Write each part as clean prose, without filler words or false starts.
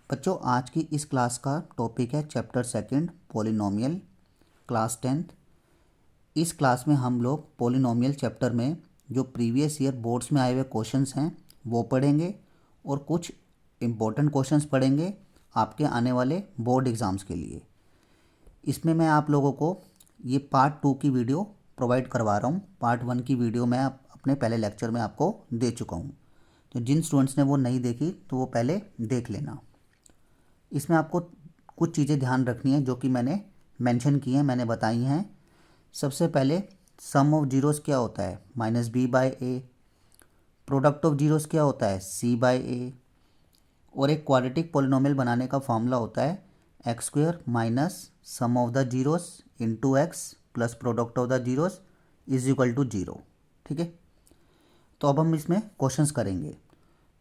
बच्चों आज की इस क्लास का टॉपिक है chapter second polynomial class 10th। इस क्लास में हम लोग पॉलिनोमियल चैप्टर में जो प्रीवियस ईयर बोर्ड्स में आए हुए क्वेश्चंस हैं वो पढ़ेंगे और कुछ इम्पोर्टेंट क्वेश्चंस पढ़ेंगे आपके आने वाले बोर्ड एग्ज़ाम्स के लिए। इसमें मैं आप लोगों को ये पार्ट 2 की वीडियो प्रोवाइड करवा रहा हूँ। पार्ट 1 की वीडियो मैं अपने पहले लेक्चर में आपको दे चुका हूँ, तो जिन स्टूडेंट्स ने वो नहीं देखी तो वो पहले देख लेना। इसमें आपको कुछ चीज़ें ध्यान रखनी है जो कि मैंने मेंशन की हैं, मैंने बताई हैं। सबसे पहले सम ऑफ जीरोस क्या होता है, -b/a। प्रोडक्ट ऑफ जीरोस क्या होता है, c/a। और एक क्वाड्रेटिक पॉलिनोमियल बनाने का फॉर्मूला होता है x² minus sum of the zeros into x plus product of the zeros is equal to 0। ठीक है, तो अब हम इसमें क्वेश्चंस करेंगे।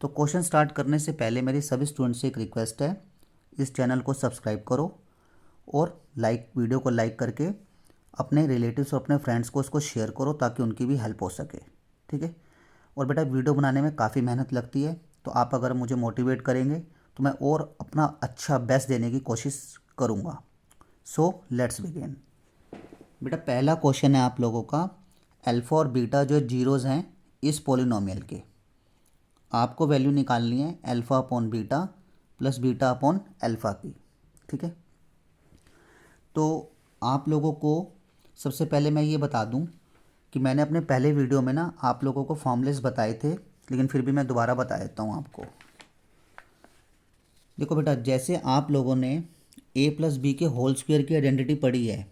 तो क्वेश्चन स्टार्ट करने से पहले मेरी सभी स्टूडेंट्स से एक रिक्वेस्ट है, इस चैनल को सब्सक्राइब करो और वीडियो को लाइक करके अपने रिलेटिव्स और अपने फ्रेंड्स को उसको शेयर करो ताकि उनकी भी हेल्प हो सके। ठीक है, और बेटा वीडियो बनाने में काफ़ी मेहनत लगती है, तो आप अगर मुझे मोटिवेट करेंगे तो मैं और अपना अच्छा बेस्ट देने की कोशिश करूँगा। So let's begin. बेटा पहला क्वेश्चन है आप लोगों का, अल्फ़ा और बीटा जो जीरोज़ हैं इस पॉलिनोमियल के, आपको वैल्यू निकालनी है alpha upon beta plus beta upon alpha की। ठीक है, तो आप लोगों को सबसे पहले मैं ये बता दूं कि मैंने अपने पहले वीडियो में ना आप लोगों को फॉर्मूलेस बताए थे, लेकिन फिर भी मैं दोबारा बता देता हूँ आपको। देखो बेटा, जैसे आप लोगों ने a प्लस बी के होल स्क्वायर की आइडेंटिटी पढ़ी है,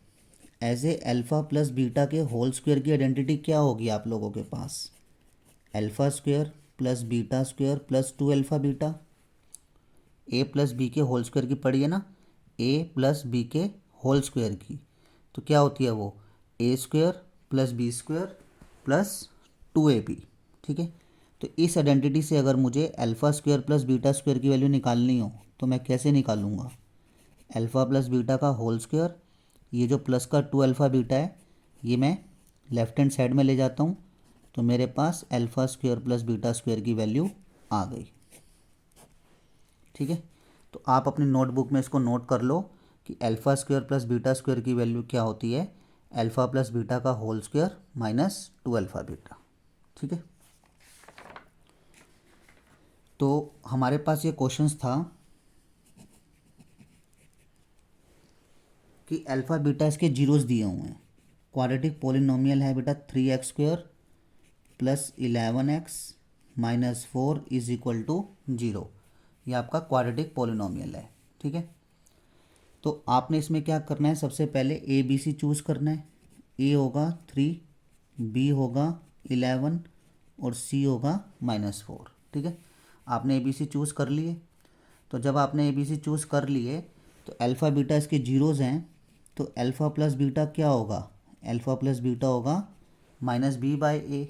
ऐसे अल्फ़ा प्लस बीटा के होल स्क्वायर की आइडेंटिटी क्या होगी आप लोगों के पास, alpha square plus beta square plus 2 beta. a plus B के होल स्क्वायर की पढ़ी है ना, a प्लस बी के होल स्क्वायर की, तो क्या होती है वो, a² plus b² plus 2ab। ठीक है, तो इस आइडेंटिटी से अगर मुझे alpha square plus beta square की वैल्यू निकालनी हो तो मैं कैसे निकालूंगा, अल्फ़ा प्लस बीटा का होल स्क्वायर, ये जो प्लस का 2 बीटा है ये मैं लेफ्ट हैंड साइड में ले जाता हूँ, तो मेरे पास alpha square plus beta square की वैल्यू आ गई। ठीक है, तो आप अपनी नोटबुक में इसको नोट कर लो कि alpha square plus beta square की वैल्यू क्या होती है, अल्फ़ा प्लस बीटा का होल स्क्वायर माइनस 2 बीटा। ठीक है, तो हमारे पास ये क्वेश्चंस था कि अल्फ़ा बीटा इसके जीरोस दिए हुए हैं। क्वाड्रेटिक पॉलिनोमियल है बेटा 3x² plus 11x minus 4 is equal to 0। ये आपका क्वाड्रेटिक पॉलिनोमियल है। ठीक है, तो आपने इसमें क्या करना है, सबसे पहले ए बी सी चूज़ करना है। ए होगा 3, बी होगा 11 और सी होगा -4। ठीक है, आपने ए बी सी चूज़ कर लिए। तो जब आपने ए बी सी चूज़ कर लिए तो अल्फ़ा बीटा इसके जीरोज़ हैं, तो अल्फ़ा प्लस बीटा क्या होगा, अल्फ़ा प्लस बीटा होगा -b/a।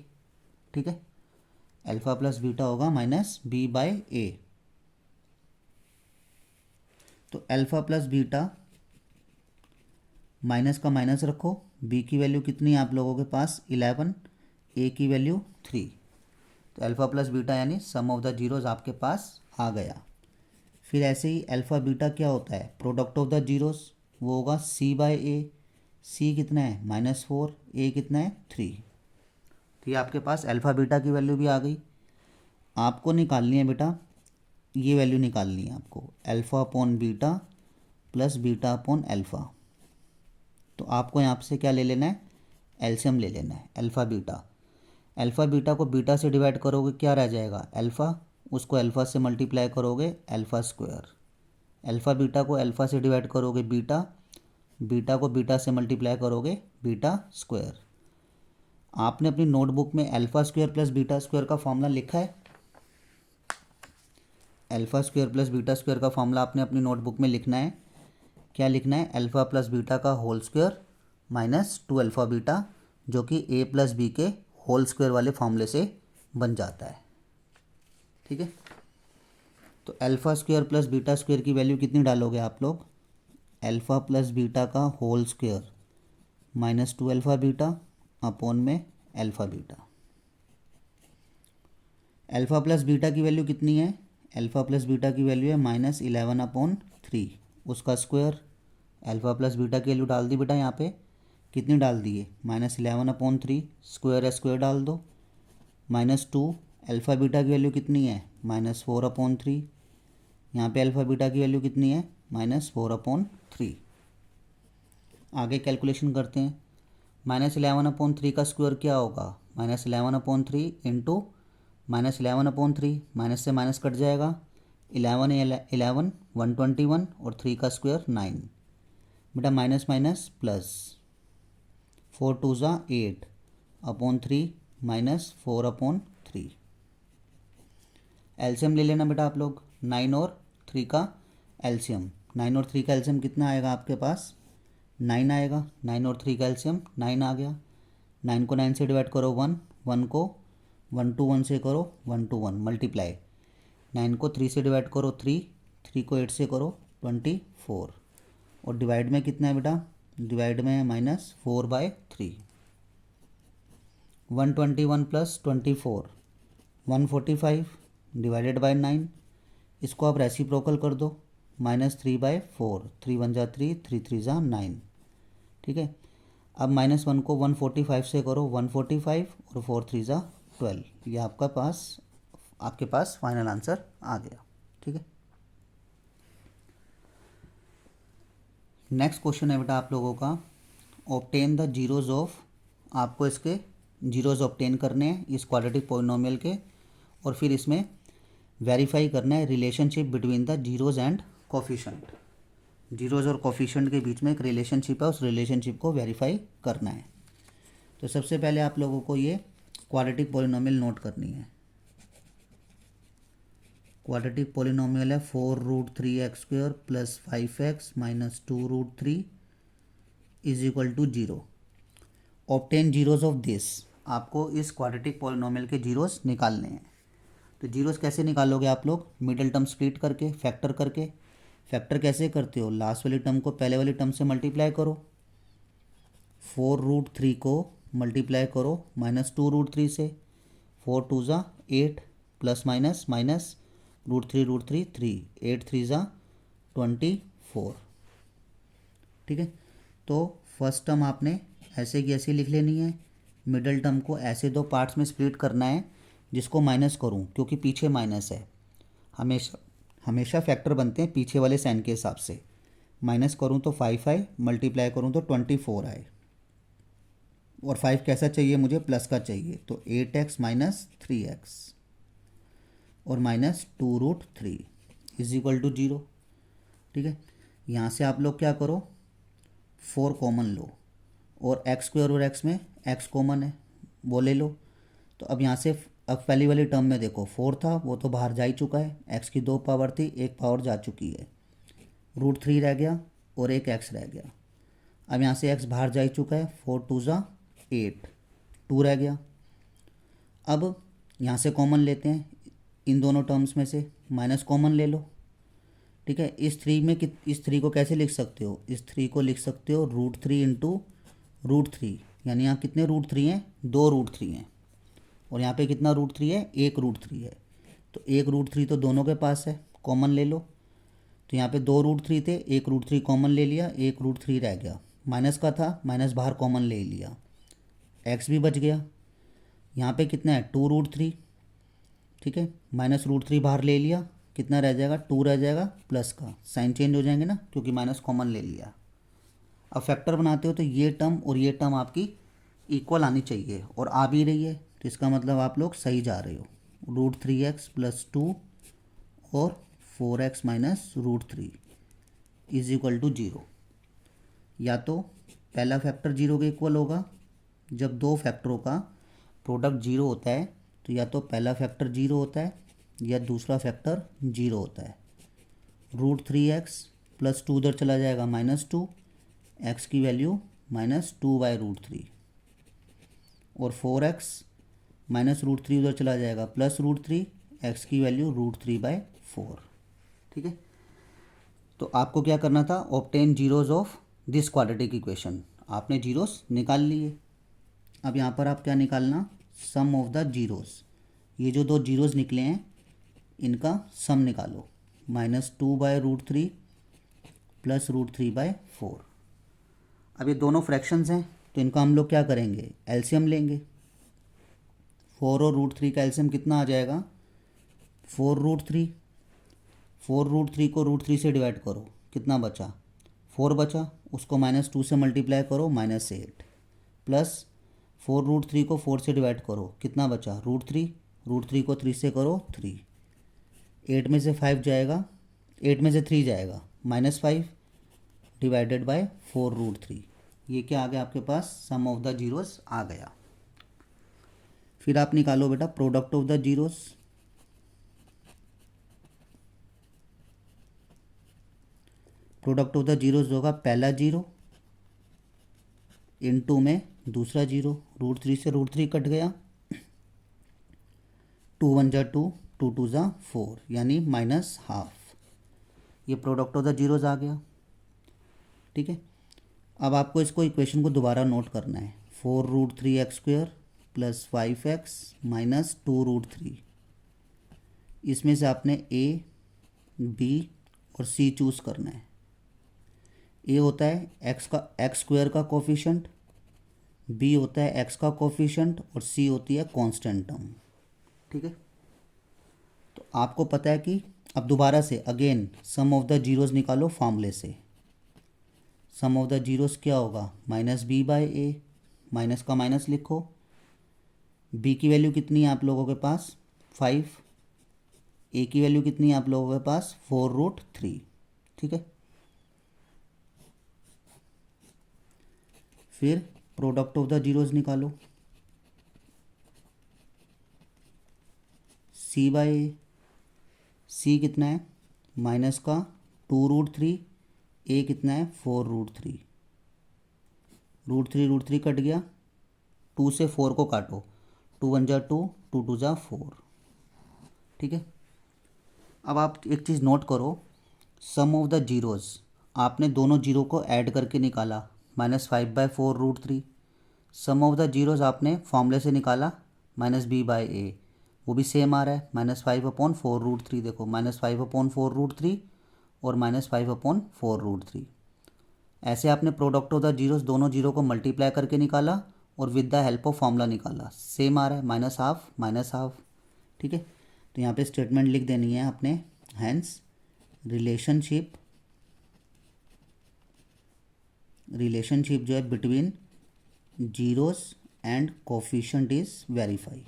ठीक है, अल्फ़ा प्लस बीटा होगा -b/a। तो अल्फ़ा प्लस बीटा, माइनस का माइनस रखो, b की वैल्यू कितनी है आप लोगों के पास 11, a की वैल्यू 3, तो अल्फ़ा प्लस बीटा यानी सम ऑफ द जीरोज़ आपके पास आ गया। फिर ऐसे ही अल्फ़ा बीटा क्या होता है, प्रोडक्ट ऑफ द जीरोज़, वो होगा c/a। c कितना है -4, a कितना है 3। तो ये आपके पास अल्फ़ा बीटा की वैल्यू भी आ गई। आपको निकालनी है बेटा, ये वैल्यू निकालनी है आपको, alpha upon beta plus beta upon alpha. तो आपको यहाँ से क्या ले लेना है, एलसीएम ले लेना है अल्फ़ा बीटा। अल्फ़ा बीटा को बीटा से डिवाइड करोगे क्या रह जाएगा, अल्फ़ा, उसको अल्फ़ा से मल्टीप्लाई करोगे अल्फ़ा स्क्वायर। अल्फ़ा बीटा को अल्फ़ा से डिवाइड करोगे बीटा, बीटा को बीटा से मल्टीप्लाई करोगे बीटा स्क्वायर। आपने अपनी नोटबुक में alpha square plus beta square का फॉर्मूला लिखा है, alpha square plus beta square का फॉर्मूला आपने अपनी नोटबुक में लिखना है। क्या लिखना है, अल्फ़ा प्लस बीटा का होल स्क्वायर माइनस 2 बीटा, जो कि a प्लस बी के होल स्क्वायर वाले फॉर्मूले से बन जाता है। ठीक है, तो alpha square plus beta square की वैल्यू कितनी डालोगे आप लोग, अल्फ़ा प्लस बीटा का whole square minus 2 beta upon में alpha beta. Alpha plus beta की वैल्यू कितनी है, अल्फ़ा प्लस बीटा की वैल्यू है -11/3, उसका स्क्वायर। अल्फ़ा प्लस बीटा की वैल्यू डाल दी बेटा यहाँ पे, कितनी डाल दी है -11/3, स्क्वायर है स्क्वायर डाल दो। -2, अल्फ़ा बीटा की वैल्यू कितनी है -4/3, यहाँ पे अल्फ़ा बीटा की वैल्यू कितनी है -4/3। आगे कैलकुलेशन करते हैं। -11/3 का स्क्वायर क्या होगा -11/3 इंटू -11/3, माइनस से माइनस कट जाएगा, 11 121 और 3 का स्क्वायर 9। बेटा माइनस माइनस प्लस, 4 2 ज़ा 8/3 -4/3। एलसीएम ले लेना बेटा आप लोग, 9 और 3 का एलसीएम। 9 और 3 का एलसीएम कितना आएगा आपके पास 9 आएगा। 9 और 3 का एलसीएम 9 आ गया। 9 को 9 से डिवाइड करो 1, 1 को 1 to 1 से करो 1 to 1 मल्टीप्लाई। 9 को 3 से डिवाइड करो 3, 3 को 8 से करो 24, और डिवाइड में कितना है बेटा, डिवाइड में है -4/3। 121 + 24 145 डिवाइडेड बाय 9, इसको आप रेसिप्रोकल कर दो, -3/4, 3 1 ज़ा 3, 3 3 ज़ा 9। ठीक है, अब -1 को 145 से करो 145 और 4 3 ज़ा 12। ये आपके पास फाइनल आंसर आ गया। ठीक है, नेक्स्ट क्वेश्चन है बेटा आप लोगों का, ऑब्टेन द जीरोज ऑफ, आपको इसके जीरोज ऑब्टेन करने हैं इस क्वाड्रेटिक पॉलिनोमियल के, और फिर इसमें वेरीफाई करना है relationship between the zeros and coefficient. Zeros और कोफिशिएंट के बीच में एक रिलेशनशिप है, उस रिलेशनशिप को वेरीफाई करना है। तो सबसे पहले आप लोगों को ये क्वाड्रेटिक पॉलिनोमियल नोट करनी है। क्वाड्रेटिक पॉलिनोमियल है 4√3x² + 5x - 2√3 = 0। Obtain zeros of this, आपको इस क्वाड्रेटिक पॉलिनोमियल के जीरोज निकालने हैं। तो जीरोज कैसे निकालोगे आप लोग, मिडिल टर्म स्प्लिट करके, फैक्टर करके। फैक्टर कैसे करते हो, लास्ट वाली टर्म को पहले वाली टर्म से मल्टीप्लाई करो, 4√3 को मल्टीप्लाई करो -2√3 से, 4 2 ज़ा 8 प्लस माइनस माइनस √3 3, 8 3 ज़ा 24। ठीक है, तो फर्स्ट टर्म आपने ऐसे की ऐसे लिख लेनी है, मिडल टर्म को ऐसे दो पार्ट्स में स्प्लिट करना है जिसको माइनस करूं, क्योंकि पीछे माइनस है, हमेशा फैक्टर बनते हैं पीछे वाले साइन के हिसाब से। माइनस करूं तो 5 आए, मल्टीप्लाई करूं तो 24 आए, और 5 कैसा चाहिए मुझे, प्लस का चाहिए, तो 8x - 3x और -2√3 = 0। ठीक है, यहाँ से आप लोग क्या करो, 4 कॉमन लो, और x² और x में x कॉमन है वो ले लो। तो अब यहाँ से अब पहली वाली टर्म में देखो 4 था, वो तो बाहर जा ही चुका है, x की 2 पावर थी, 1 पावर जा चुकी है, √3 रह गया और एक x रह गया। अब यहाँ से x बाहर जा ही चुका है, 4 2 ज़ा 8, 2 रह गया। अब यहाँ से कॉमन लेते हैं, इन दोनों टर्म्स में से माइनस कॉमन ले लो। ठीक है, इस 3 में इस 3 को कैसे लिख सकते हो, इस 3 को लिख सकते हो √3 इंटू √3, यानी यहाँ कितने √3 हैं, 2 √3 हैं, और यहाँ पे कितना √3 है, 1 √3 है। तो 1 √3 तो दोनों के पास है, कॉमन ले लो। तो यहाँ पे 2 √3 थे, 1 √3 कॉमन ले लिया, 1 √3 रह गया, माइनस का था, माइनस बाहर कॉमन ले लिया, x भी बच गया। यहाँ पे कितना है 2 √3। ठीक है, -√3 बाहर ले लिया, कितना रह जाएगा, 2 रह जाएगा, प्लस का साइन चेंज हो जाएंगे ना, क्योंकि माइनस कॉमन ले लिया। अब फैक्टर बनाते हो तो ये टर्म और ये टर्म आपकी इक्वल आनी चाहिए, और आ भी रही है, तो इसका मतलब आप लोग सही जा रहे हो। √3x + 2 और 4x - √3 = 0। या तो पहला फैक्टर 0 के इक्वल होगा, जब दो फैक्टरों का प्रोडक्ट 0 होता है तो या तो पहला फैक्टर 0 होता है या दूसरा फैक्टर 0 होता है। √3x + 2 उधर चला जाएगा -2, x की वैल्यू -2/√3, और 4x -√3 उधर चला जाएगा +√3, x की वैल्यू √3/4। ठीक है, तो आपको क्या करना था, obtain zeros of this quadratic equation, आपने जीरोस निकाल लिए। अब यहाँ पर आप क्या निकालना, सम ऑफ द जीरोस, ये जो दो जीरोस निकले हैं इनका सम निकालो, -2/√3 प्लस √3/4। अब ये दोनों फ्रैक्शंस हैं तो इनका हम लोग क्या करेंगे, एलसीएम लेंगे। 4 और √3 का एलसीएम कितना आ जाएगा, 4√3। 4√3 को √3 से डिवाइड करो, कितना बचा, 4 बचा, उसको -2 से मल्टीप्लाई करो, -8, प्लस 4√3 को 4 से डिवाइड करो, कितना बचा, √3। √3 को 3 से करो 3, 8 में से 5 जाएगा, 8 में से 3 जाएगा, -5 डिवाइडेड बाय 4√3। ये क्या आ गया आपके पास, सम ऑफ द जीरोस आ गया। फिर आप निकालो बेटा product of the zeros. Product of the zeros होगा पहला जीरो इनटू में दूसरा जीरो, √3 से √3 कट गया, 2 1 जा 2, 2 2 जा 4, यानी -12। ये प्रोडक्ट ऑफ द जीरोस आ गया। ठीक है, अब आपको इसको इक्वेशन को दोबारा नोट करना है। 4√3x² plus 5x minus 2√3। इसमें से आपने ए, बी और सी चूज़ करना है। ए होता है x² का कोफिशेंट, बी होता है x का कोफिशेंट और सी होती है कांस्टेंट टर्म। ठीक है, तो आपको पता है कि अब दोबारा से again sum of the zeros निकालो फॉर्मूले से। सम ऑफ द जीरोस क्या होगा, -b/a, माइनस का माइनस लिखो। b की वैल्यू कितनी है आप लोगों के पास, 5। a की वैल्यू कितनी है आप लोगों के पास, 4√3। ठीक है, फिर प्रोडक्ट ऑफ द जीरोस निकालो, c/a। c कितना है, माइनस का 2√3, a कितना है 4√3। √3 कट गया, 2 से 4 को काटो, 2 1 जा 2, 2 2 जा 4। ठीक है, अब आप एक चीज़ नोट करो, सम ऑफ द जीरोस आपने दोनों जीरो को ऐड करके निकाला, -5/4√3। सम ऑफ द जीरोस आपने फॉर्मूले से निकाला, -b/a, वो भी सेम आ रहा है, -5/4√3। देखो -5/4√3 और -5/4√3। ऐसे आपने प्रोडक्ट ऑफ द जीरोस दोनों जीरो को मल्टीप्लाई करके निकाला और with the help of formula निकाला, सेम आ रहा है, -12 -12। ठीक है, तो यहाँ पे स्टेटमेंट लिख देनी है आपने, हैंस रिलेशनशिप जो है between zeros and coefficient is verify.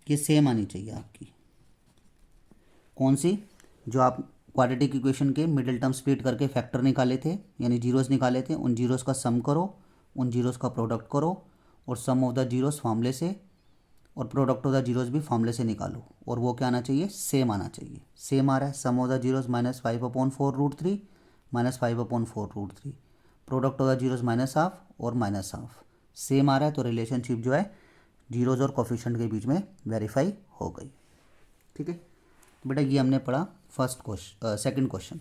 ये सेम आनी चाहिए आपकी। कौन सी, जो आप क्वाड्रेटिक इक्वेशन के मिडिल टर्म स्प्लिट करके फैक्टर निकाले थे, यानी जीरोस निकाले थे, उन जीरोस का सम करो, उन जीरोस का प्रोडक्ट करो और सम ऑफ द जीरोस फॉर्मूले से और प्रोडक्ट ऑफ द जीरोस भी फॉर्मूले से निकालो, और वो क्या आना चाहिए, सेम आना चाहिए। सेम आ रहा है, sum of the zeros -5/4√3 -5/4√3, product of the zeros -12 और -12, सेम आ रहा है, तो रिलेशनशिप जो है जीरोस और कोफिशिएंट के बीच में वेरीफाई हो गई। ठीक है बेटा, ये हमने पढ़ा सेकंड क्वेश्चन।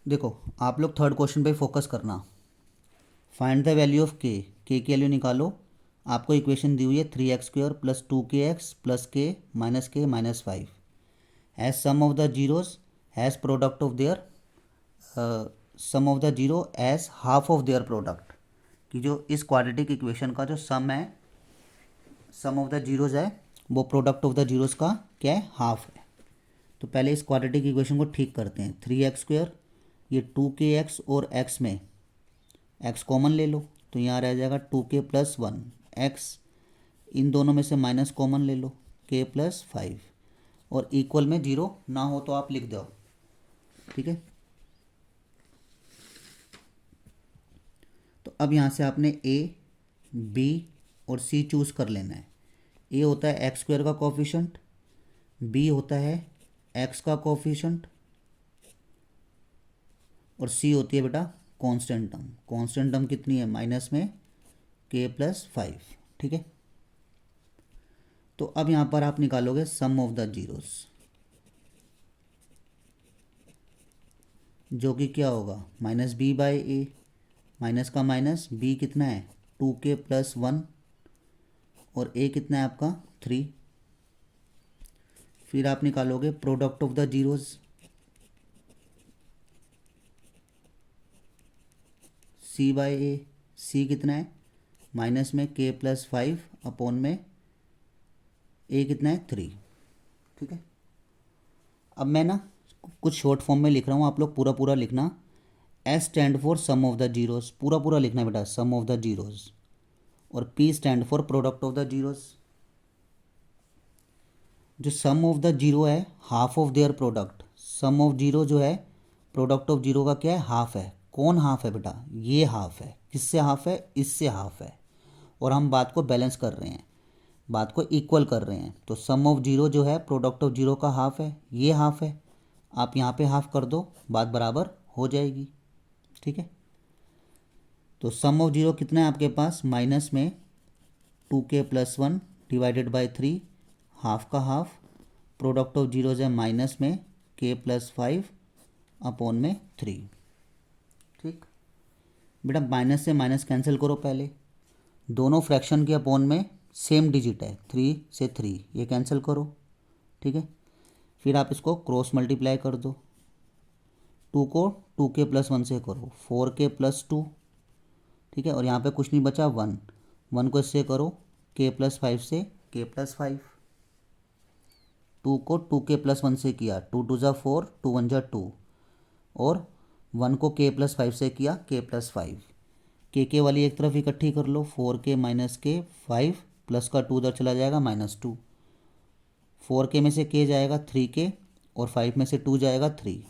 देखो आप लोग थर्ड क्वेश्चन पे फोकस करना। फाइंड द वैल्यू ऑफ के की वैल्यू निकालो। आपको इक्वेशन दी हुई है 3x² plus 2kx plus k minus 5 has sum of the zeros has product of their sum of the zero as half of their product, कि जो इस क्वाड्रेटिक इक्वेशन का जो सम है, सम ऑफ द जीरोस है, वो product of the zeros का क्या है, हाफ है। तो पहले इस क्वाड्रेटिक इक्वेशन को ठीक करते हैं। 3x², ये 2kx और x में x कॉमन ले लो, तो यहाँ रह जाएगा 2k + 1 x, इन दोनों में से माइनस कॉमन ले लो, k + 5, और इक्वल में जीरो ना हो तो आप लिख दो। ठीक है, तो अब यहाँ से आपने a, b और c चूज़ कर लेना है। a होता है x² का कोफिशिएंट, b होता है x का कोफिशिएंट और c होती है बेटा कांस्टेंट टर्म। कांस्टेंट टर्म कितनी है, माइनस में k + 5। ठीक है, तो अब यहाँ पर आप निकालोगे सम ऑफ द जीरोस, जो कि क्या होगा, -b/a माइनस का माइनस, बी कितना है 2k+1 और ए कितना है आपका 3। फिर आप निकालोगे product of the zeros, C by A, C कितना है माइनस में k+5 अपॉन में ए कितना है 3। ठीक है, अब मैं ना कुछ शॉर्ट फॉर्म में लिख रहा हूँ, आप लोग पूरा पूरा लिखना। S stand for sum of the zeros, पूरा पूरा लिखना है बेटा, सम ऑफ द जीरोज़। और P stand for product of the zeros. जो सम ऑफ द जीरो है half of their product, sum of zero जो है प्रोडक्ट ऑफ जीरो का क्या है हाफ है। कौन हाफ है बेटा, ये हाफ है। किससे हाफ है, इससे हाफ है। और हम बात को बैलेंस कर रहे हैं, बात को इक्वल कर रहे हैं। तो सम ऑफ जीरो जो है प्रोडक्ट ऑफ जीरो का हाफ है, ये हाफ है। आप यहाँ पे हाफ कर दो, बात बराबर हो जाएगी। ठीक है, तो सम ऑफ जीरो कितना है आपके पास, माइनस में 2k+1 डिवाइडेड बाई 3, हाफ का हाफ। प्रोडक्ट ऑफ जीरोज है माइनस में k+5 अपॉन में 3। ठीक बेटा, माइनस से माइनस कैंसिल करो पहले। दोनों फ्रैक्शन के अपॉन में सेम डिजिट है, 3 से 3, ये कैंसिल करो। ठीक है, फिर आप इसको क्रॉस मल्टीप्लाई कर दो। 2 को 2k+1 से करो, 4k+2। ठीक है, और यहाँ पे कुछ नहीं बचा 1, 1 को इससे करो k+5 से k+5। 2 को 2k+1 से किया, 2 2 ज़ा 4, 2 1 ज़ा 2, और 1 को k+5 से किया k+5। के वाली एक तरफ इकट्ठी कर लो, 4k माइनस के 5 प्लस का 2 उधर चला जाएगा -2। 4k में से k जाएगा 3k और 5 में से 2 जाएगा 3।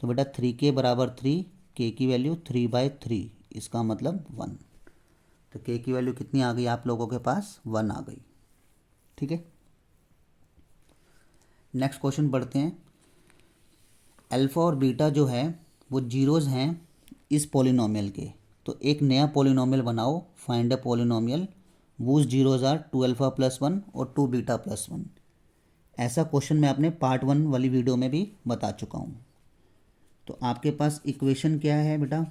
तो बेटा 3k बराबर 3, k की वैल्यू 3/3, इसका मतलब 1। तो k की वैल्यू कितनी आ गई आप लोगों के पास, 1 आ गई। ठीक है, नेक्स्ट क्वेश्चन पढ़ते हैं। अल्फ़ा और बीटा जो है वो जीरोज़ हैं इस पॉलिनोमियल के। तो एक नया पॉलिनोमियल बनाओ, find a polynomial whose zeros are 2α+1 और 2β+1। ऐसा क्वेश्चन मैं अपने पार्ट 1 वाली वीडियो में भी बता चुका हूँ। तो आपके पास इक्वेशन क्या है बेटा,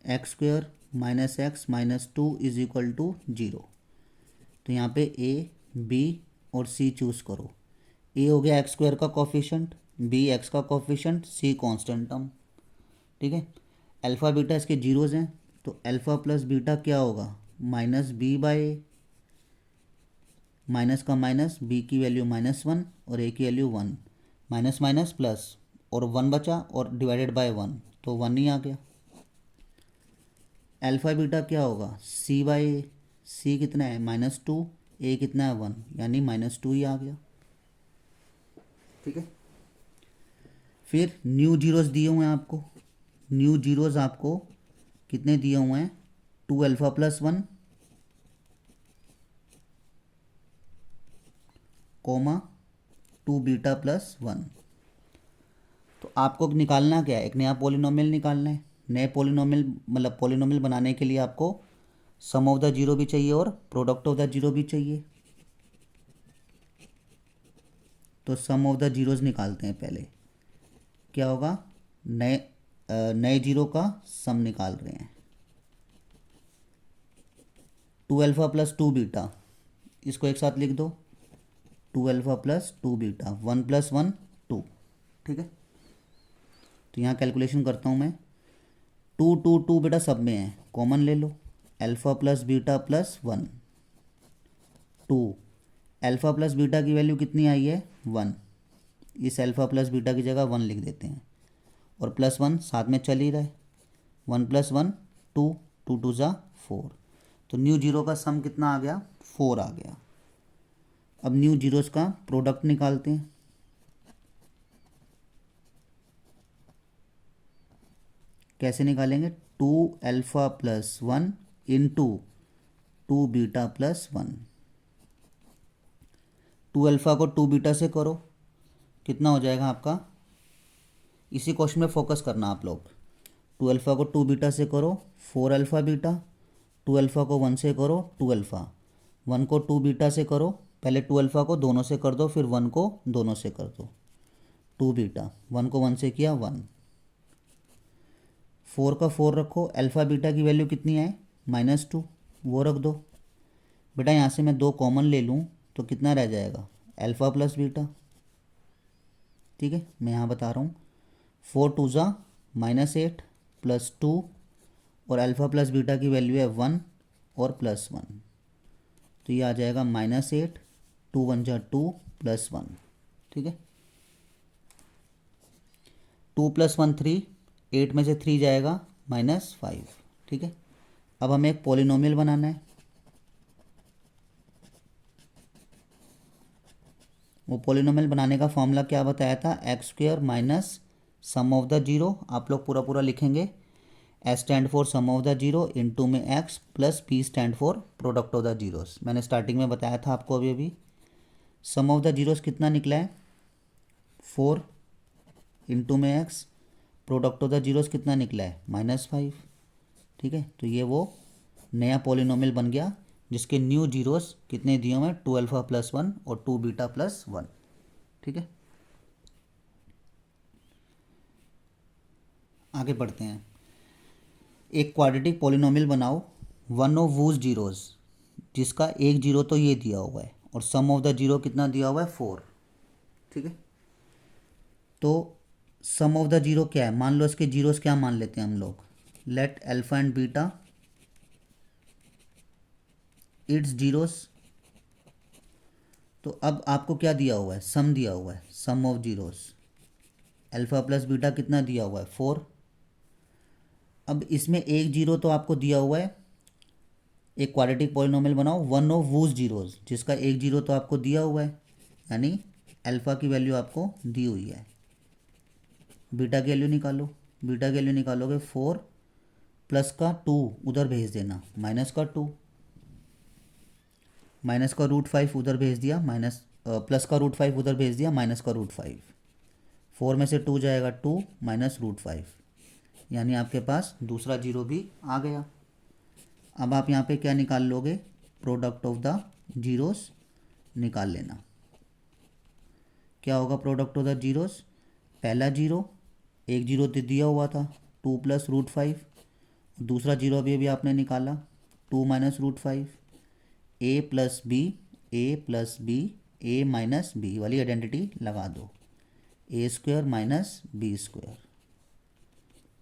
x² - x - 2 = 0। तो यहाँ पे a, b और c चूज़ करो। a हो गया x² का कोफिशेंट, b x का कोफिशेंट, c कांस्टेंट टर्म। ठीक है, अल्फ़ा बीटा इसके जीरोज़ हैं, तो अल्फ़ा प्लस बीटा क्या होगा, -b/a। माइनस का माइनस, b की वैल्यू -1 और a की वैल्यू 1, माइनस माइनस प्लस, और 1 बचा और डिवाइडेड बाय 1, तो 1 ही आ गया। अल्फ़ा बीटा क्या होगा, c/a। c कितना है -2, a कितना है 1, यानी -2 ही आ गया। ठीक है, फिर न्यू जीरोज़ दिए हुए हैं आपको। न्यू जीरोज़ आपको कितने दिए हुए हैं, 2α+1 कोमा 2β+1। तो आपको निकालना क्या है, एक नया पॉलिनोमियल निकालना है। नए पॉलिनोमियल मतलब पॉलिनोमियल बनाने के लिए आपको सम ऑफ द जीरो भी चाहिए और प्रोडक्ट ऑफ द जीरो भी चाहिए। तो सम ऑफ द जीरोज़ निकालते हैं पहले। क्या होगा, नए जीरो का सम निकाल रहे हैं। 2α + 2β, इसको एक साथ लिख दो, 2α + 2β, 1 + 1 2। ठीक है, तो यहाँ कैलकुलेशन करता हूँ मैं। 2 2 2 बेटा सब में है, कॉमन ले लो। Alpha plus beta plus 1 2। Alpha plus beta की वैल्यू कितनी आई है, 1। इस अल्फ़ा प्लस बीटा की जगह 1 लिख देते हैं, और +1 साथ में चल ही रहा है। 1 + 1 2, 2 2 ज़ा 4। तो न्यू जीरो का सम कितना आ गया, 4 आ गया। अब न्यू जीरोज़ का प्रोडक्ट निकालते हैं। कैसे निकालेंगे, 2α + 1 × 2β + 1। 2α को 2β से करो, कितना हो जाएगा आपका, इसी क्वेश्चन में फोकस करना आप लोग। 2α को 2β से करो 4α बीटा, 2α को 1 से करो 2α, 1 को 2β से करो, पहले 2α को दोनों से कर दो, फिर 1 को दोनों से कर दो, 2β, 1 को 1 से किया 1। 4 का 4 रखो, अल्फ़ा बीटा की वैल्यू कितनी आए -2, वो रख दो। बेटा यहाँ से मैं 2 कॉमन ले लूँ तो कितना रह जाएगा, अल्फ़ा प्लस बीटा। ठीक है, मैं यहाँ बता रहा हूँ, 4 टू ज़ा -8 +2 और अल्फ़ा प्लस बीटा की वैल्यू है 1 और +1, तो ये आ जाएगा -8, 2 1 जा 2 +1। ठीक है, 2 + 1 3, 8 में से 3 जाएगा -5। ठीक है, अब हमें एक पॉलिनोमियल बनाना है। वो पॉलिनोमियल बनाने का फॉर्मूला क्या बताया था, x² minus sum of the zero, आप लोग पूरा पूरा लिखेंगे, S stand for sum of the zero, into में x plus p stand for product of the zeros. मैंने स्टार्टिंग में बताया था आपको अभी सम ऑफ द जीरोस कितना निकला है 4, इनटू में x, product of the zeros कितना निकला है -5। ठीक है, तो ये वो नया पॉलिनोमियल बन गया जिसके न्यू जीरोस कितने दिए हुए हैं, 2 अल्फ़ा प्लस 1 और 2 बीटा प्लस 1। ठीक है, आगे बढ़ते हैं। एक क्वाड्रेटिक पॉलिनोमियल बनाओ, वन ऑफ वूज जीरोस, जिसका एक जीरो तो ये दिया हुआ है और सम ऑफ द जीरो कितना दिया हुआ है 4। ठीक है, तो सम ऑफ द जीरो क्या है, मान लो इसके जीरोस क्या मान लेते हैं हम लोग, let alpha and beta it's zeros. तो अब आपको क्या दिया हुआ है, सम दिया हुआ है, sum of zeros, alpha plus beta कितना दिया हुआ है 4। अब इसमें एक जीरो तो आपको दिया हुआ है, एक क्वाड्रेटिक पॉलिनोमियल बनाओ वन ऑफ वूज जीरोस, जिसका एक जीरो तो आपको दिया हुआ है, यानी अल्फ़ा की वैल्यू आपको दी हुई है। बीटा की वैल्यू निकालो, बीटा की वैल्यू निकालोगे 4 प्लस का 2 उधर भेज देना, माइनस का 2, माइनस का √5 उधर भेज दिया, माइनस प्लस का √5 उधर भेज दिया, माइनस का √5। 4 में से 2 जाएगा 2 माइनस √5, यानी आपके पास दूसरा जीरो भी आ गया। अब आप यहाँ पे क्या निकाल लोगे, प्रोडक्ट ऑफ द जीरोस निकाल लेना। क्या होगा प्रोडक्ट ऑफ द जीरोस, पहला जीरो एक जीरो दिया हुआ था 2 प्लस √5, दूसरा जीरो अभी आपने निकाला 2 माइनस √5, ए प्लस बी, ए प्लस बी, ए माइनस बी वाली आइडेंटिटी लगा दो, a² माइनस b²,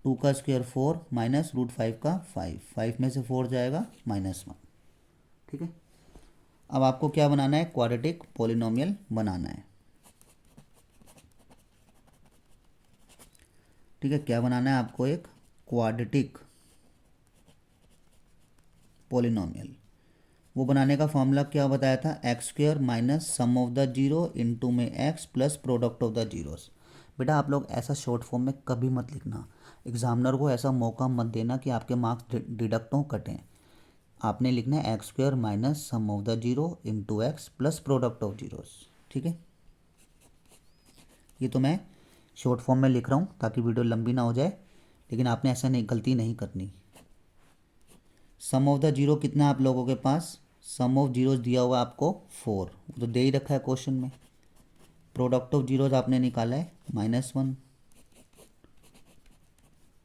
2 का स्क्वायर 4 माइनस √5 का 5, 5 में से 4 जाएगा -1। ठीक है, अब आपको क्या बनाना है, क्वाड्रेटिक पॉलिनोमियल बनाना है। ठीक है, क्या बनाना है आपको, एक क्वाड्रेटिक पॉलिनोमियल। वो बनाने का फॉर्मूला क्या बताया था, x² minus sum of the zero into में x plus product of the zeros. बेटा आप लोग ऐसा शॉर्ट फॉर्म में कभी मत लिखना, एग्जामिनर को ऐसा मौका मत देना कि आपके मार्क्स डिडक्ट हों, कटें। आपने लिखना है x² minus sum of the zero into x plus product of zeros. ठीक है, ये तो मैं शॉर्ट फॉर्म में लिख रहा हूँ ताकि वीडियो लंबी ना हो जाए, लेकिन आपने ऐसा नहीं, गलती नहीं करनी। सम ऑफ द जीरो कितना है आप लोगों के पास, सम ऑफ जीरोस दिया हुआ है आपको 4, तो दे ही रखा है क्वेश्चन में। प्रोडक्ट ऑफ जीरोस आपने निकाला है -1,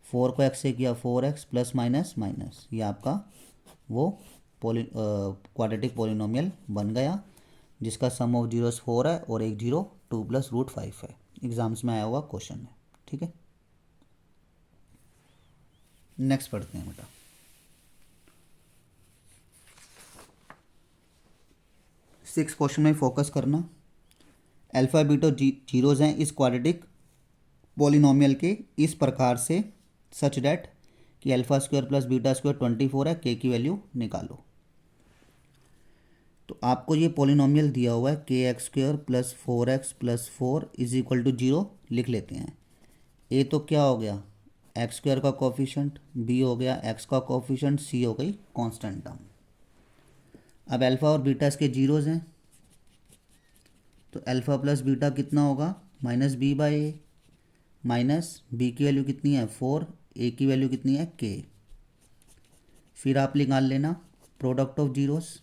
4 को x से किया 4x प्लस माइनस माइनस, ये आपका वो क्वाड्रेटिक पॉलिनोमियल बन गया जिसका सम ऑफ जीरोस 4 है और एक जीरो 2 प्लस √5 है। एग्जाम्स में आया हुआ क्वेश्चन है। ठीक है, नेक्स्ट पढ़ते हैं बेटा। सिक्स क्वेश्चन में फोकस करना। अल्फ़ा बीटा जीरोज़ हैं इस क्वाड्रेटिक पॉलिनोमियल के इस प्रकार से, सच डैट कि α² प्लस β² 24 है, के की वैल्यू निकालो। तो आपको ये पॉलिनोमियल दिया हुआ है kx² plus 4x plus 4 is equal to 0 लिख लेते हैं। ए तो क्या हो गया, x² का कोफिशेंट, बी हो गया x का कोफिशेंट, सी हो गई कांस्टेंट टर्म। अब अल्फ़ा और बीटा इसके जीरोज़ हैं, तो अल्फ़ा प्लस बीटा कितना होगा, -b/a, माइनस बी की वैल्यू कितनी है 4, ए की वैल्यू कितनी है k। फिर आप निकाल लेना प्रोडक्ट ऑफ जीरोस,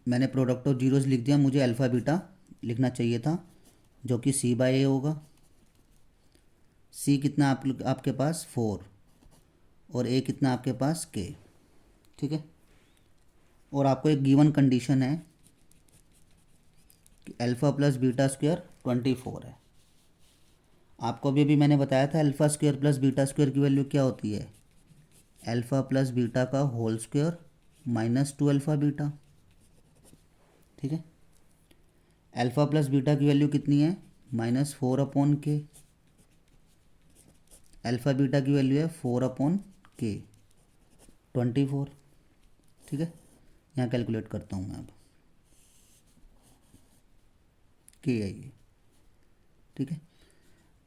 मैंने प्रोडक्ट ऑफ जीरोस लिख दिया, मुझे अल्फ़ा बीटा लिखना चाहिए था जो कि c/a होगा। सी कितना आपके पास 4 और ए कितना आपके पास के, ठीक है। और आपको एक गिवन कंडीशन है कि अल्फ़ा प्लस बीटा स्क्वायर 24 है। आपको अभी मैंने बताया था alpha square plus beta square की वैल्यू क्या होती है, अल्फ़ा प्लस बीटा का whole square minus 2 alpha beta, ठीक है। अल्फ़ा प्लस बीटा की वैल्यू कितनी है, -4/k। अल्फ़ा बीटा की वैल्यू है 4/k 24, ठीक है। यहाँ कैलकुलेट करता हूँ मैं अब, के है ये, ठीक है।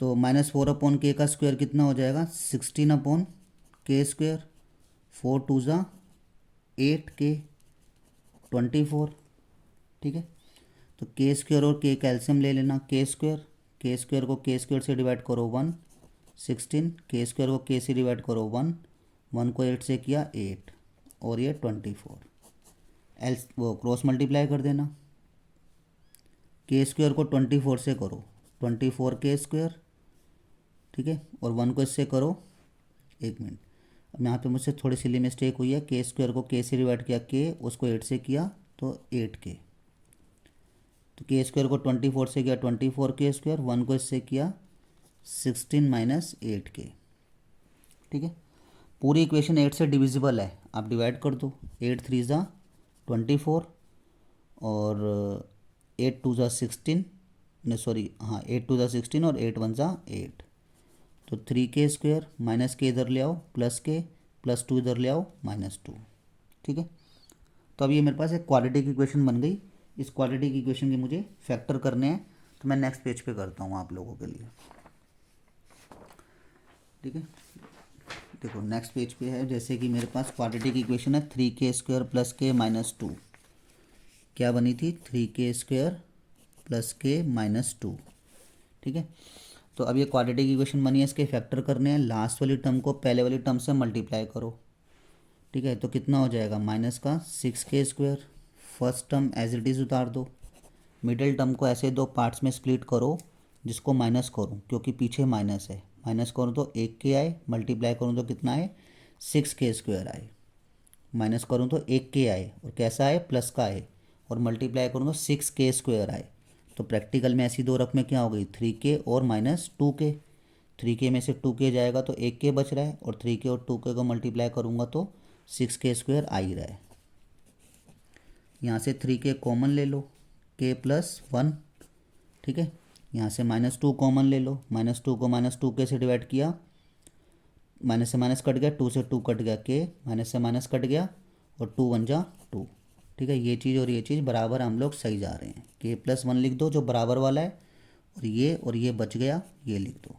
तो -4/k का स्क्वायर कितना हो जाएगा, 16/k स्क्वायर, 4 2 ज़ा 8k 24, ठीक है। तो के स्क्वायर और के कैल्शियम ले लेना, के स्क्वायर को के स्क्वायर से डिवाइड करो 1 16, के स्क्वायर को के से डिवाइड करो 1 1 को 8 से किया 8 और ये 24, एल्स वो क्रॉस मल्टीप्लाई कर देना, के स्क्वायर को 24 से करो 24k स्क्वायर, ठीक है। और 1 को इससे करो, एक मिनट, अब यहाँ पे मुझसे थोड़ी सी मिस्टेक हुई है, के स्क्वायर को के से डिवाइड किया के, उसको 8 से किया तो 8k, तो के स्क्वायर को 24 से किया 24k स्क्वायर, 1 को इससे किया 16 माइनस 8k, ठीक है। पूरी इक्वेशन 8 से डिविजिबल है, आप डिवाइड कर दो, 8 3 ज़ा 24 और 8 2 ज़ा 16, नहीं सॉरी हाँ 8 2 ज़ा 16 और 8 1 ज़ा 8, तो 3k स्क्वायर माइनस के इधर ले आओ प्लस के, प्लस 2 इधर ले आओ -2, ठीक है। तो अब ये मेरे पास एक क्वाड्रेटिक इक्वेशन बन गई। इस क्वाड्रेटिक इक्वेशन के मुझे फैक्टर करने हैं, तो मैं नेक्स्ट पेज पे करता हूँ आप लोगों के लिए, ठीक है। देखो नेक्स्ट पेज पे है, जैसे कि मेरे पास क्वाड्रेटिक इक्वेशन है 3k स्क्वायर प्लस के -2, क्या बनी थी 3k स्क्वायर प्लस के -2, ठीक है। तो अब ये क्वाड्रेटिक इक्वेशन बनी है, इसके फैक्टर करने हैं, लास्ट वाली टर्म को पहले वाली टर्म से मल्टीप्लाई करो, ठीक है। तो कितना हो जाएगा, माइनस का 6k square, first term as it is उतार दो, मिडिल टर्म को ऐसे दो पार्ट्स में स्प्लिट करो जिसको माइनस करूँ क्योंकि पीछे माइनस है, माइनस करूँ तो 1k आए, मल्टीप्लाई करूँ तो कितना आए 6k स्क्वायर आए, माइनस करूँ तो 1k आए और कैसा आए प्लस का आए, और मल्टीप्लाई करूँ तो 6k स्क्वायर आए। तो प्रैक्टिकल में ऐसी दो रकमें क्या हो गई 3k और -2k, 3k में से 2k जाएगा तो 1k बच रहा है, और 3k और 2k को मल्टीप्लाई करूँगा तो 6k स्क्वायर आ ही रहा है। यहाँ से 3k कॉमन ले लो, k प्लस 1, ठीक है। यहाँ से -2 कॉमन ले लो, -2 को -2k से डिवाइड किया, माइनस से माइनस कट गया, 2 से 2 कट गया, k माइनस से माइनस कट गया और 2 1 जा 2, ठीक है। ये चीज़ और ये चीज़ बराबर हम लोग सही जा रहे हैं, k प्लस 1 लिख दो जो बराबर वाला है, और ये बच गया, ये लिख दो,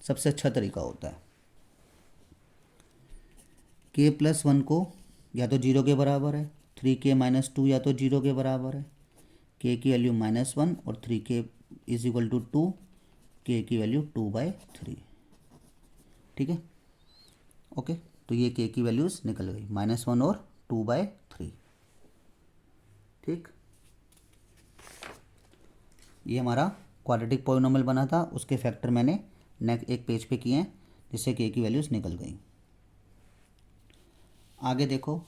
सबसे अच्छा तरीका होता है। k प्लस 1 को या तो 0 के बराबर है, 3k -2 या तो 0 के बराबर है, k की वैल्यू -1 और 3k is equal to 2, k की वैल्यू 2/3, ठीक है। ओके, तो ये k की वैल्यूज़ निकल गई -1 और 2/3, ठीक। ये हमारा क्वाड्रेटिक पॉलिनॉमियल बना था, उसके फैक्टर मैंने नेक्स्ट एक पेज पे किए हैं जिससे k की वैल्यूज़ निकल गई। आगे देखो,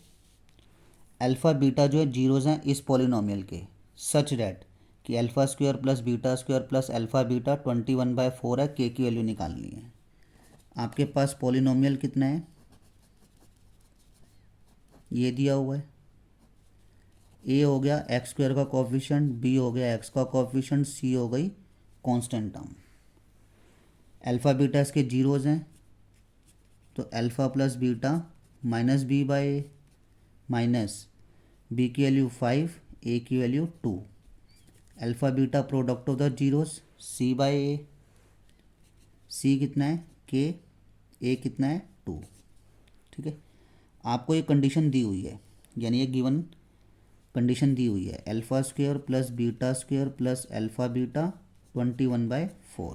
अल्फ़ा बीटा जो है जीरोज़ हैं इस पॉलिनॉमियल के, सच डैट कि alpha square plus beta square plus alpha beta 21/4 है, k की वैल्यू निकालनी है। आपके पास पॉलिनॉमियल कितना है, ये दिया हुआ है, a हो गया एक्स स्क्वायर का कोफिशिएंट, b हो गया x का कोफिशिएंट, c हो गई कांस्टेंट टर्म। अल्फ़ा बीटा इसके जीरोज़ हैं, तो alpha plus beta -b/a minus b की वैल्यू 5, a की value 2, alpha beta product of the zeros c/a, c कितना है k, a कितना है 2, ठीक है। आपको ये कंडीशन दी हुई है, यानी ये गिवन कंडीशन दी हुई है, alpha square plus beta square plus alpha beta 21/4।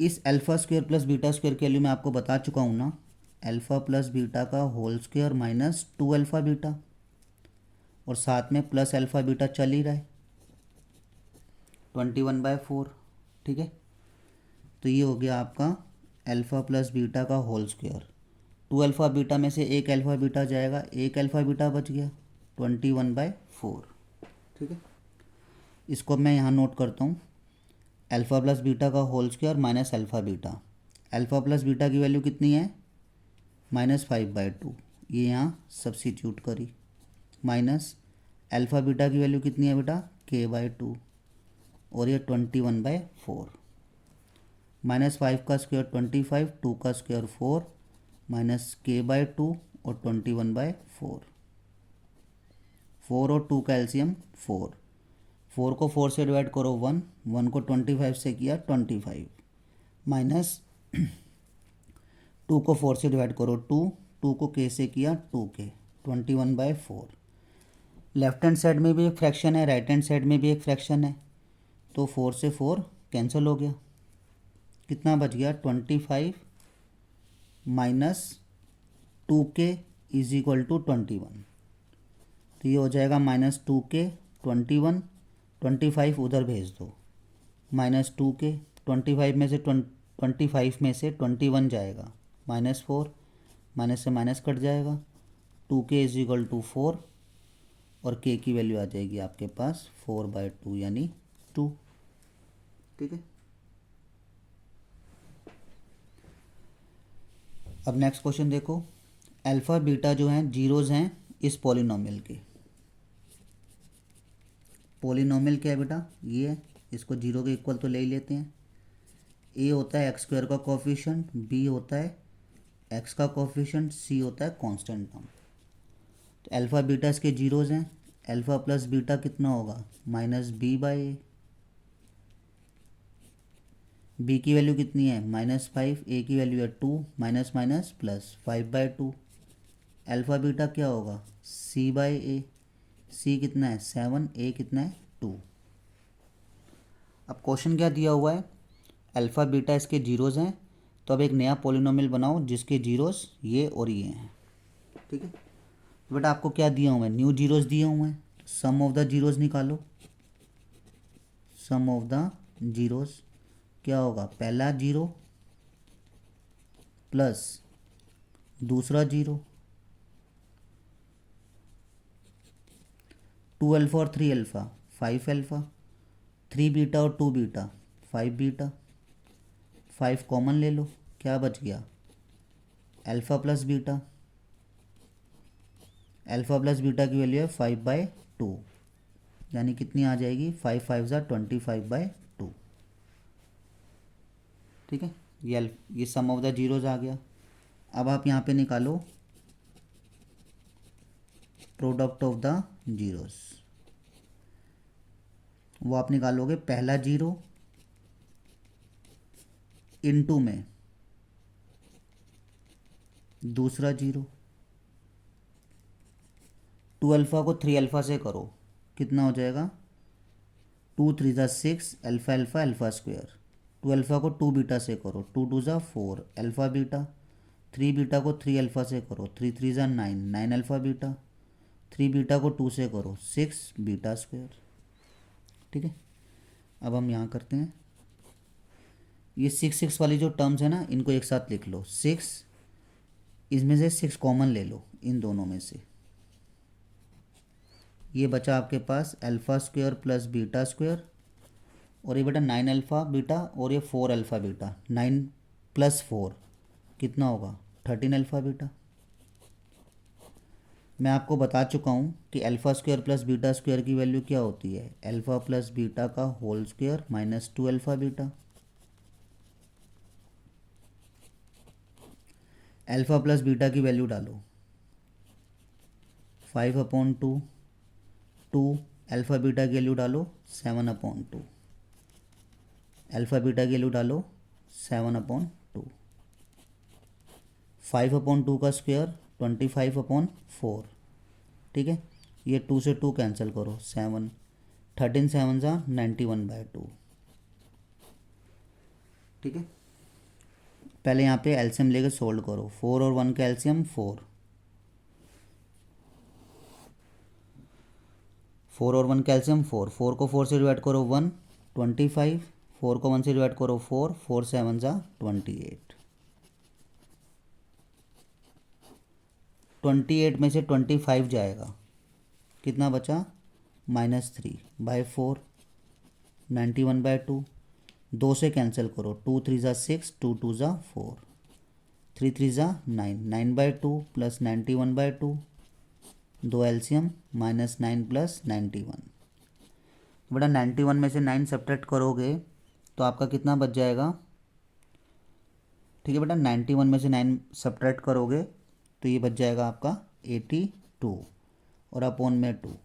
इस alpha square plus beta square की वैल्यू मैं आपको बता चुका हूँ ना, अल्फ़ा प्लस बीटा का whole square minus 2 alpha beta, और साथ में प्लस अल्फ़ा बीटा चल ही रहा है 21/4, ठीक है। तो ये हो गया आपका अल्फ़ा प्लस बीटा का होल स्क्वायर। 2 अल्फ़ा बीटा में से एक अल्फ़ा बीटा जाएगा, एक अल्फ़ा बीटा बच गया 21/4। ठीक है, इसको मैं यहाँ नोट करता हूँ। अल्फ़ा प्लस बीटा का whole square minus alpha beta. Alpha plus beta की वैल्यू कितनी है? -5/2। ये यहाँ सब्सिट्यूट करी। माइनस अल्फ़ा बीटा की वैल्यू कितनी है बेटा? k/2 और ये 21/4। -5 का स्क्वायर 25, 2 का स्क्वायर 4, माइनस k/2 और 21/4। 4 और 2 का एलसीएम 4। 4 को 4 से डिवाइड करो 1, 1 को 25 से किया 25, माइनस 2 को 4 से डिवाइड करो 2, 2 को k से किया 2k, 21/4। लेफ्ट हैंड साइड में भी एक फ्रैक्शन है, राइट हैंड साइड में भी एक फ्रैक्शन है, तो 4 से 4 कैंसिल हो गया। कितना बच गया? 25 minus 2k is equal to 21। तो ये हो जाएगा -2k, 21, 25 उधर भेज दो, -2k, 25 में से 21 जाएगा, -4, माइनस से माइनस कट जाएगा, 2k इज इक्वल टू 4 और k की वैल्यू आ जाएगी आपके पास 4/2 यानी 2। ठीक है, अब नेक्स्ट क्वेश्चन देखो। अल्फ़ा बीटा जो हैं जीरोज़ हैं इस पॉलिनोमियल के। पॉलिनोमियल क्या है बेटा? ये है, इसको जीरो के इक्वल तो ले ही लेते हैं। ए होता है x² का कोफिशिएंट, बी होता है x का कोफिशिएंट, सी होता है कांस्टेंट टर्म। तो अल्फ़ा बीटा इसके जीरोज़ हैं। अल्फ़ा प्लस बीटा कितना होगा? -b/a। b की वैल्यू कितनी है? -5, a की वैल्यू है 2, minus minus plus 5/2। Alpha beta क्या होगा? c/a। c कितना है? 7, a कितना है? 2। अब क्वेश्चन क्या दिया हुआ है? अल्फ़ा बीटा इसके जीरोज़ हैं, तो अब एक नया पॉलिनोमियल बनाओ जिसके जीरोज़ ये और ये हैं। ठीक है, तो बेटा आपको क्या दिया हुआ है? न्यू जीरोज़ दिए हुए हैं, सम ऑफ द जीरोज़ निकालो। सम ऑफ द जीरोज़ क्या होगा? पहला जीरो प्लस दूसरा जीरो, 2 अल्फ़ा और 3 अल्फ़ा 5 अल्फ़ा, 3 बीटा और 2 बीटा 5 बीटा, 5 कॉमन ले लो, क्या बच गया? Alpha plus beta. Alpha plus beta की वैल्यू है 5/2, यानी कितनी आ जाएगी? 5 5 ज़ा 25/2। ठीक है, ये सम ऑफ द जीरोज़ आ गया। अब आप यहाँ पे निकालो प्रोडक्ट ऑफ द जीरोज़। वो आप निकालोगे पहला जीरो इनटू में दूसरा जीरो। 2 अल्फ़ा को 3 अल्फ़ा से करो, कितना हो जाएगा? 2 3 ज़ा 6, alpha alpha alpha square. 2 alpha को 2 बीटा से करो, 2 2 ज़ा 4 अल्फ़ा बीटा। 3 बीटा को 3 अल्फ़ा से करो, 3 3 ज़ा 9 9 अल्फ़ा बीटा। 3 बीटा को 2 से करो, 6 बीटा स्क्वायर। ठीक है, अब हम यहाँ करते हैं, ये 6 6 वाली जो टर्म्स है ना, इनको एक साथ लिख लो। 6, इसमें से 6 कॉमन ले लो इन दोनों में से। ये बचा आपके पास alpha square plus beta square, और ये बेटा 9 अल्फ़ा बीटा और ये 4 अल्फ़ा बीटा। 9 + 4 कितना होगा? 13 अल्फ़ा बीटा। मैं आपको बता चुका हूँ कि alpha square plus beta square की वैल्यू क्या होती है? अल्फ़ा प्लस बीटा का whole square minus 2 alpha beta. Alpha plus beta की वैल्यू डालो, 5/2। 2 अल्फ़ा बीटा की वैल्यू डालो 7/2। अल्फ़ा बीटा की वैल्यू डालो 7/2। 5/2 का स्क्वायर 25/4। ठीक है, ये 2 से 2 कैंसिल करो, 7, 13 7 ज़ा 91/2। ठीक है, पहले यहाँ पे एलसीएम लेके सोल्व करो। 4 और 1 का एलसीएम 4, 4 और 1 का एलसीएम 4। 4 को 4 से डिवाइड करो 1, 25, 4 को 1 से डिवाइड करो 4, 4 7 जा 28, 28 में से 25 जाएगा, कितना बचा -3/4, 91/2, 2 से कैंसिल करो, 2 3 जा 6, 2 2 जा 4, 3 3 जा 9, 9/2 प्लस 91/2, 2 एलसीएम -9 प्लस 91। बेटा 91 में से 9 सब्ट्रैक्ट करोगे तो आपका कितना बच जाएगा, ठीक है बेटा 91 में से 9 सब्ट्रैक्ट करोगे तो ये बच जाएगा आपका 82 और अपॉन में 2।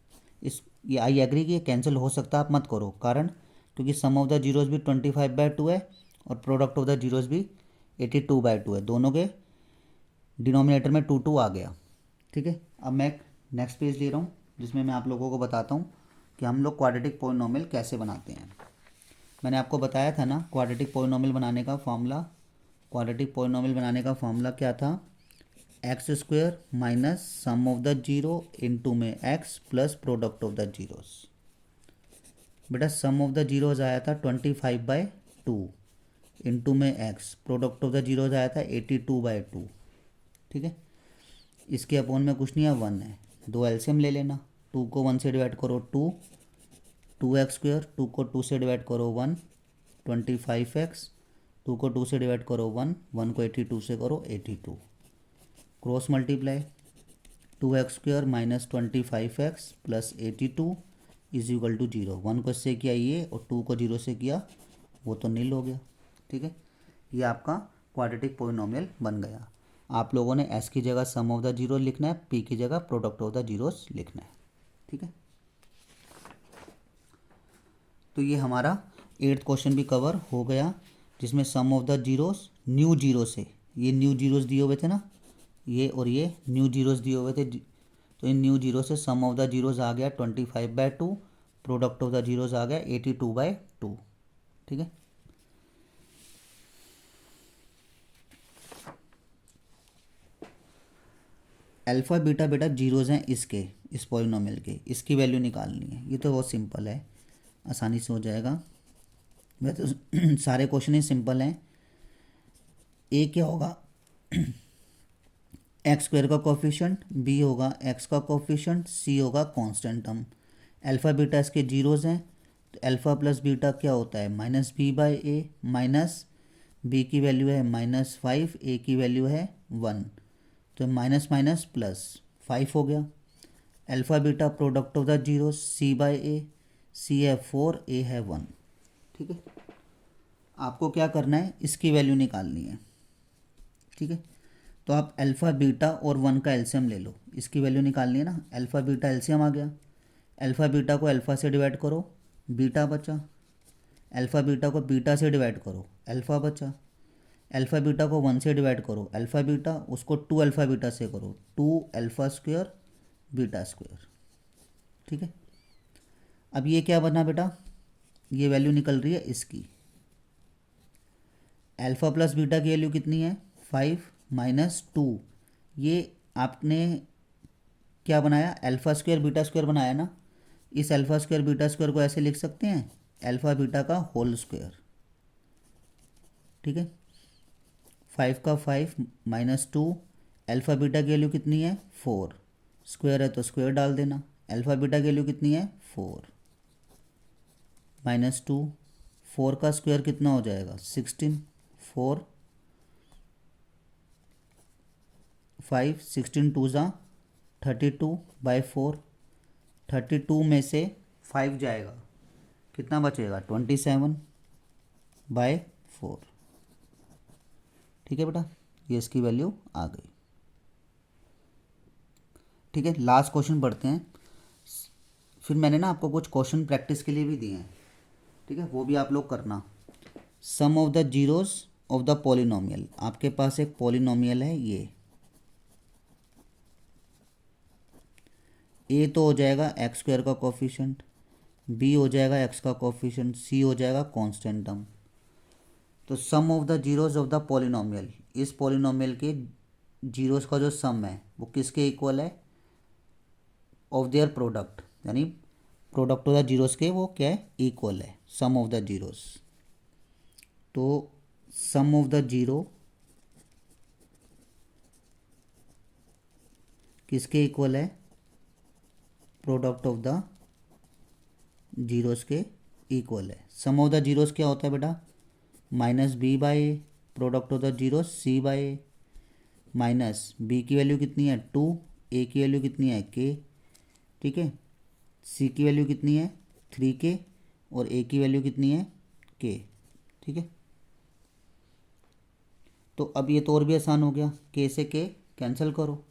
इस ये आई एग्री कि ये कैंसिल हो सकता है, आप मत करो, कारण क्योंकि सम ऑफ द जीरोज़ भी 25/2 है और प्रोडक्ट ऑफ द जीरोज़ भी 82/2 है, दोनों के डिनोमिनेटर में 2 2 आ गया। ठीक है, अब मैं नेक्स्ट पेज ले रहा हूँ जिसमें मैं आप लोगों को बताता हूँ कि हम लोग क्वाड्रेटिक पॉलिनोमियल कैसे बनाते हैं। मैंने आपको बताया था ना क्वाड्रेटिक पॉलिनोमियल बनाने का फॉर्मूला, क्वाड्रेटिक पॉलिनोमियल बनाने का फॉर्मूला क्या था, X square minus sum of the zero into में X plus product of the zeros. बेटा सम ऑफ द जीरोज आया था 25/2 इनटू में x, product of the zeros आया था 82/2। ठीक है, इसके अपॉन में कुछ नहीं है 1 है, 2 एलसीएम ले लेना, 2 को 1 से डिवाइड करो 2, 2x स्क्वायर, 2 को 2 से डिवाइड करो 1, 25x, 2 को 2 से डिवाइड करो 1, 1 को 82 से करो 82, cross multiply 2x square minus 25x plus 82 is equal to 0। 1 को इससे किया ये और 2 को 0 से किया वो तो नील हो गया। ठीक है, ये आपका क्वाड्रेटिक पॉलिनोमियल बन गया। आप लोगों ने s की जगह सम ऑफ द जीरो लिखना है, p की जगह प्रोडक्ट ऑफ द जीरोस लिखना है। ठीक है, तो ये हमारा 8th क्वेश्चन भी कवर हो गया जिसमें sum of the zeros new zero से, ये न्यू जीरोस दिए हुए थे ना, ये और ये न्यू जीरोस दिए हुए थे, तो इन न्यू जीरो से सम ऑफ द जीरोस आ गया 25/2, प्रोडक्ट ऑफ द जीरोस आ गया 82/2। ठीक है, अल्फ़ा बीटा बेटा जीरोज़ हैं इसके, इस पॉलिनोमियल के, इसकी वैल्यू निकालनी है। ये तो बहुत सिंपल है, आसानी से हो जाएगा। वैसे तो सारे क्वेश्चन ही सिंपल हैं। ए क्या होगा एक्स स्क्वायर का कोफिशिएंट, बी होगा एक्स का कोफिशिएंट, सी होगा कांस्टेंट टर्म। अल्फ़ा बीटा इसके जीरोज़ हैं तो अल्फ़ा प्लस बीटा क्या होता है -b/a, माइनस बी की वैल्यू है -5, ए की वैल्यू है 1, तो माइनस माइनस प्लस 5 हो गया। Alpha beta product of the zero c/a, c है 4, a है 1। ठीक है, आपको क्या करना है, इसकी वैल्यू निकालनी है। ठीक है, तो आप अल्फ़ा बीटा और 1 का एलसीएम ले लो, इसकी वैल्यू निकालनी है ना। अल्फ़ा बीटा एलसीएम आ गया, अल्फ़ा बीटा को अल्फ़ा से डिवाइड करो, बीटा बचा, अल्फ़ा बीटा को बीटा से डिवाइड करो, अल्फ़ा बचा, अल्फ़ा बीटा को 1 से डिवाइड करो, अल्फ़ा बीटा, उसको 2 अल्फ़ा बीटा से करो, 2 अल्फ़ा स्क्वायर बीटा स्क्वायर। ठीक है, अब ये क्या बना बेटा, ये वैल्यू निकल रही है इसकी, अल्फ़ा प्लस बीटा की वैल्यू कितनी है 5 माइनस 2, ये आपने क्या बनाया अल्फ़ा स्क्वायर बीटा स्क्वायर बनाया ना, इस अल्फ़ा स्क्वायर बीटा स्क्वायर को ऐसे लिख सकते हैं अल्फ़ा बीटा का होल स्क्वायर। ठीक है, 5 का 5 माइनस 2, अल्फ़ा बीटा की वैल्यू कितनी है 4, स्क्वायर है तो स्क्वायर डाल देना, अल्फ़ा बीटा की वैल्यू कितनी है 4 माइनस 2, 4 का स्क्वायर कितना हो जाएगा 16, 4 5 16 2 ज़ा 32/4, 32 में से 5 जाएगा कितना बचेगा 27/4। ठीक है बेटा, ये इसकी वैल्यू आ गई। ठीक है, लास्ट क्वेश्चन पढ़ते हैं, फिर मैंने ना आपको कुछ क्वेश्चन प्रैक्टिस के लिए भी दिए हैं। ठीक है, वो भी आप लोग करना। Sum of the zeros of the polynomial, आपके पास एक पॉलिनोमियल है ये, ए तो हो जाएगा एक्स स्क्वायर का कोफिशिएंट, बी हो जाएगा एक्स का कोफिशिएंट, सी हो जाएगा कांस्टेंट टर्म। तो sum of the zeros of the polynomial, इस पॉलिनोमियल के जीरोस का जो सम है वो किसके इक्वल है, ऑफ देयर प्रोडक्ट, यानी प्रोडक्ट ऑफ द जीरोस के वो क्या है इक्वल है, सम ऑफ द जीरोस। तो सम ऑफ द जीरो किसके इक्वल है, प्रोडक्ट ऑफ द जीरोस के इक्वल है। सम ऑफ द जीरोस क्या होता है बेटा, minus B by A, product of the zeros C by A, minus B की वैल्यू कितनी है 2, ए की वैल्यू कितनी है के, ठीक है, सी की वैल्यू कितनी है 3k और ए की वैल्यू कितनी है के, ठीक है। तो अब ये तो और भी आसान हो गया, के से के कैंसिल करो,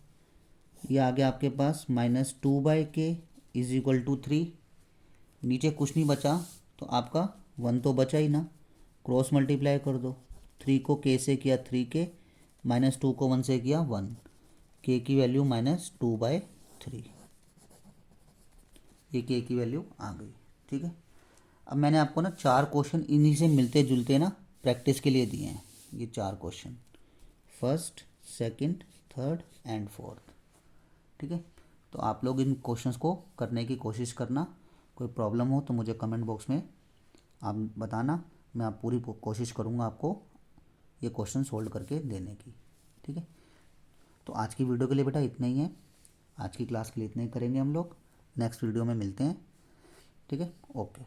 ये आ गया आपके पास -2/k इज इक्वल टू 3, नीचे कुछ नहीं बचा तो आपका 1 तो बचा ही ना, क्रॉस मल्टीप्लाई कर दो, 3 को k से किया 3k, -2 को 1 से किया 1, k की वैल्यू -2/3, ये k की वैल्यू आ गई, ठीक है। अब मैंने आपको ना 4 क्वेश्चन इन्हीं से मिलते जुलते ना प्रैक्टिस के लिए दिए हैं, ये 4 question, first, second, third and fourth, ठीक है। तो आप लोग इन क्वेश्चंस को करने की कोशिश करना, कोई प्रॉब्लम हो तो मुझे कमेंट बॉक्स में आप बताना, मैं आप पूरी कोशिश करूँगा आपको ये क्वेश्चन सोल्व करके देने की, ठीक है। तो आज की वीडियो के लिए बेटा इतना ही है, आज की क्लास के लिए इतना ही करेंगे हम लोग, नेक्स्ट वीडियो में मिलते हैं, ठीक है, ओके।